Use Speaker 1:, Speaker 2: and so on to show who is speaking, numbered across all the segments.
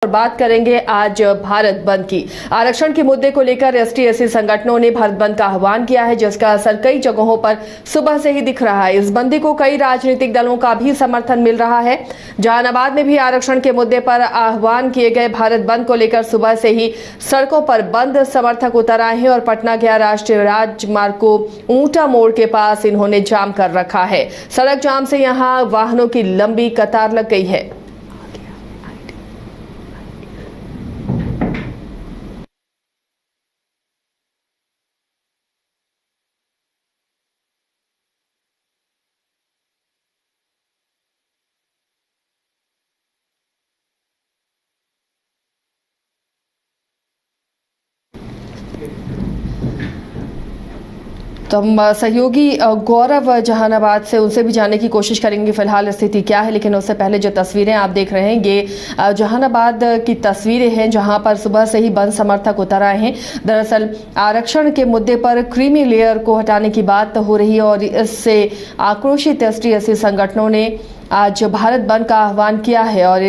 Speaker 1: और बात करेंगे आज भारत बंद की। आरक्षण के मुद्दे को लेकर एसटी/एससी संगठनों ने भारत बंद का आह्वान किया है, जिसका असर कई जगहों पर सुबह से ही दिख रहा है। इस बंदी को कई राजनीतिक दलों का भी समर्थन मिल रहा है। जहानाबाद में भी आरक्षण के मुद्दे पर आह्वान किए गए भारत बंद को लेकर सुबह से ही सड़कों पर बंद समर्थक उतर आए हैं और पटना गया राष्ट्रीय राजमार्ग को ऊंटा मोड़ के पास इन्होंने जाम कर रखा है। सड़क जाम से यहाँ वाहनों की लंबी कतार लग गई है। तो हम सहयोगी गौरव जहानाबाद से उनसे भी जानने की कोशिश करेंगे फिलहाल स्थिति क्या है, लेकिन उससे पहले जो तस्वीरें आप देख रहे हैं ये जहानाबाद की तस्वीरें हैं, जहां पर सुबह से ही बंद समर्थक उतर आए हैं। दरअसल आरक्षण के मुद्दे पर क्रीमी लेयर को हटाने की बात हो रही है और इससे आक्रोशित एसटी/एससी संगठनों ने आज भारत बंद का आह्वान किया है और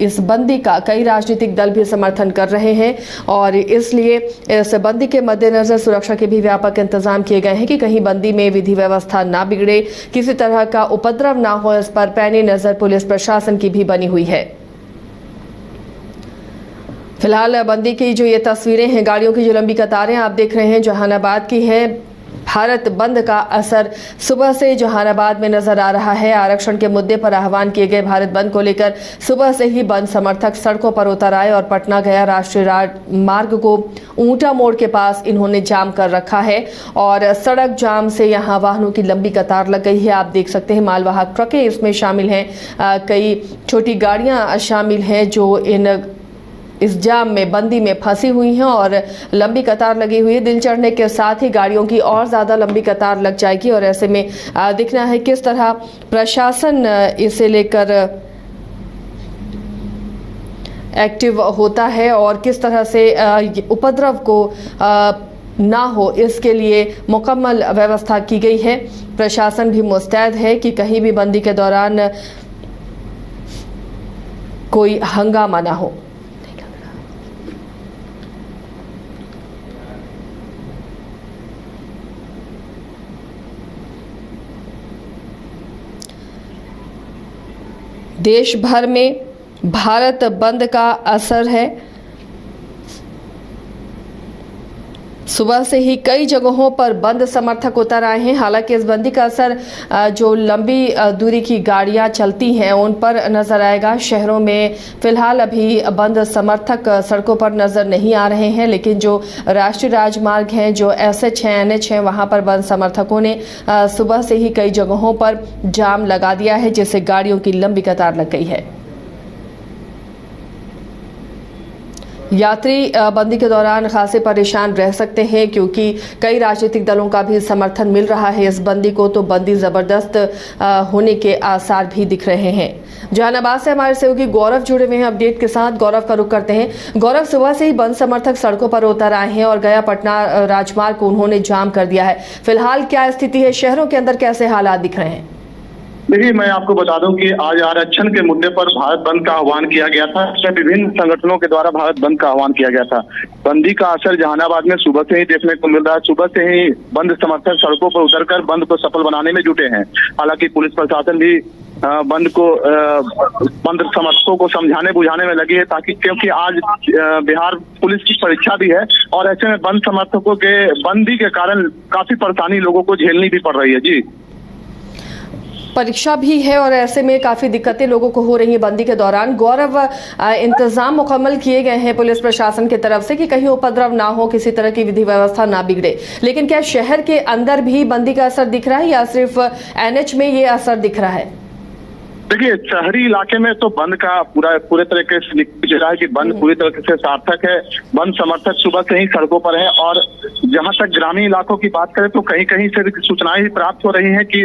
Speaker 1: इस बंदी का कई राजनीतिक दल भी समर्थन कर रहे हैं और इसलिए इस बंदी के मद्देनजर सुरक्षा के भी व्यापक इंतजाम किए गए हैं कि कहीं बंदी में विधि व्यवस्था ना बिगड़े, किसी तरह का उपद्रव ना हो, इस पर पैनी नजर पुलिस प्रशासन की भी बनी हुई है। फिलहाल बंदी की जो ये तस्वीरें हैं, गाड़ियों की जो लंबी कतारें आप देख रहे हैं जहानाबाद की है। भारत बंद का असर सुबह से जहानाबाद में नजर आ रहा है। आरक्षण के मुद्दे पर आह्वान किए गए भारत बंद को लेकर सुबह से ही बंद समर्थक सड़कों पर उतर आए और पटना गया राष्ट्रीय राजमार्ग को ऊंटा मोड़ के पास इन्होंने जाम कर रखा है और सड़क जाम से यहां वाहनों की लंबी कतार लग गई है। आप देख सकते हैं मालवाहक ट्रकें इसमें शामिल हैं, कई छोटी गाड़ियां शामिल हैं जो इस जाम में बंदी में फंसी हुई हैं और लंबी कतार लगी हुई है। दिन चढ़ने के साथ ही गाड़ियों की और ज़्यादा लंबी कतार लग जाएगी और ऐसे में दिखना है किस तरह प्रशासन इसे लेकर एक्टिव होता है और किस तरह से उपद्रव को ना हो, इसके लिए मुकम्मल व्यवस्था की गई है। प्रशासन भी मुस्तैद है कि कहीं भी बंदी के दौरान कोई हंगामा ना हो। देश भर में भारत बंद का असर है। सुबह से ही कई जगहों पर बंद समर्थक उतर आए हैं। हालांकि इस बंदी का असर जो लंबी दूरी की गाड़ियां चलती हैं उन पर नजर आएगा। शहरों में फिलहाल अभी बंद समर्थक सड़कों पर नजर नहीं आ रहे हैं, लेकिन जो राष्ट्रीय राजमार्ग हैं, जो SH हैं, NH हैं, वहां पर बंद समर्थकों ने सुबह से ही कई जगहों पर जाम लगा दिया है, जिससे गाड़ियों की लंबी कतार लग गई है। यात्री बंदी के दौरान खासे परेशान रह सकते हैं क्योंकि कई राजनीतिक दलों का भी समर्थन मिल रहा है इस बंदी को, तो बंदी जबरदस्त होने के आसार भी दिख रहे हैं। जहानाबाद से हमारे सहयोगी गौरव जुड़े हुए हैं अपडेट के साथ। गौरव का रुख करते हैं। गौरव, सुबह से ही बंद समर्थक सड़कों पर उतर आए हैं और गया पटना राजमार्ग को उन्होंने जाम कर दिया है। फिलहाल क्या स्थिति है, शहरों के अंदर कैसे हालात दिख रहे हैं?
Speaker 2: देखिए, मैं आपको बता दूं कि आज आरक्षण के मुद्दे पर भारत बंद का आह्वान किया गया था। विभिन्न संगठनों के द्वारा भारत बंद का आह्वान किया गया था। बंदी का असर जहानाबाद में सुबह से ही देखने को मिल रहा है। सुबह से ही बंद समर्थक सड़कों पर उतरकर बंद को सफल बनाने में जुटे हैं। हालांकि पुलिस प्रशासन भी बंद समर्थकों को समझाने बुझाने में लगी है, ताकि क्योंकि आज बिहार पुलिस की परीक्षा भी है और ऐसे में बंद समर्थकों के बंदी के कारण काफी परेशानी लोगों को झेलनी भी पड़ रही है। जी,
Speaker 1: परीक्षा भी है और ऐसे में काफी दिक्कतें लोगों को हो रही है बंदी के दौरान। गौरव, इंतजाम मुकम्मल किए गए हैं पुलिस प्रशासन की तरफ से कि कहीं उपद्रव ना हो, किसी तरह की विधि व्यवस्था ना बिगड़े, लेकिन क्या शहर के अंदर भी बंदी का असर दिख रहा है या सिर्फ NH में ये असर दिख रहा है?
Speaker 2: देखिए, शहरी इलाके में तो बंद का पूरे तरीके से दिख रहा है कि बंद पूरी तरीके से सार्थक है। बंद समर्थक सुबह से ही सड़कों पर हैं और जहां तक ग्रामीण इलाकों की बात करें तो कहीं कहीं से सूचनाएं प्राप्त हो रही हैं कि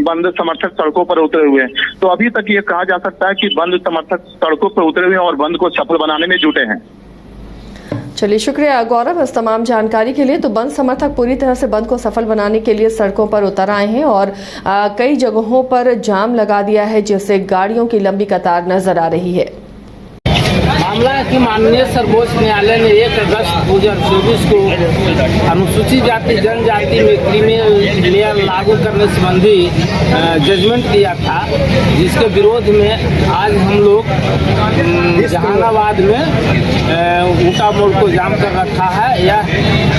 Speaker 2: बंद समर्थक सड़कों पर उतरे हुए हैं। तो अभी तक ये कहा जा सकता है कि बंद समर्थक सड़कों पर उतरे हुए हैं और बंद को सफल बनाने में जुटे हैं।
Speaker 1: चलिए, शुक्रिया गौरव इस तमाम जानकारी के लिए। तो बंद समर्थक पूरी तरह से बंद को सफल बनाने के लिए सड़कों पर उतर आए हैं और कई जगहों पर जाम लगा दिया है, जिससे गाड़ियों की लंबी कतार नजर आ रही है।
Speaker 3: मामला है कि माननीय सर्वोच्च न्यायालय ने 1 अगस्त 2024 को अनुसूचित जाति जनजाति में क्रीमिलेयर लागू करने संबंधी जजमेंट दिया था, जिसके विरोध में आज हम लोग जहानाबाद में ऊटा मोड़ को जाम कर रखा है। यह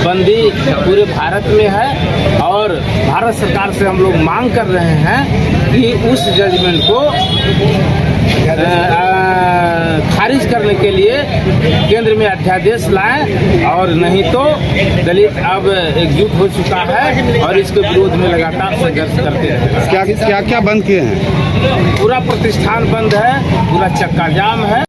Speaker 3: बंदी पूरे भारत में है और भारत सरकार से हम लोग मांग कर रहे हैं कि उस जजमेंट को खारिज करने के लिए केंद्र में अध्यादेश लाएं, और नहीं तो दलित अब एकजुट हो चुका है और इसके विरोध में लगातार संघर्ष करते हैं।
Speaker 4: क्या बंद किए हैं?
Speaker 3: पूरा प्रतिष्ठान बंद है, पूरा चक्का जाम है।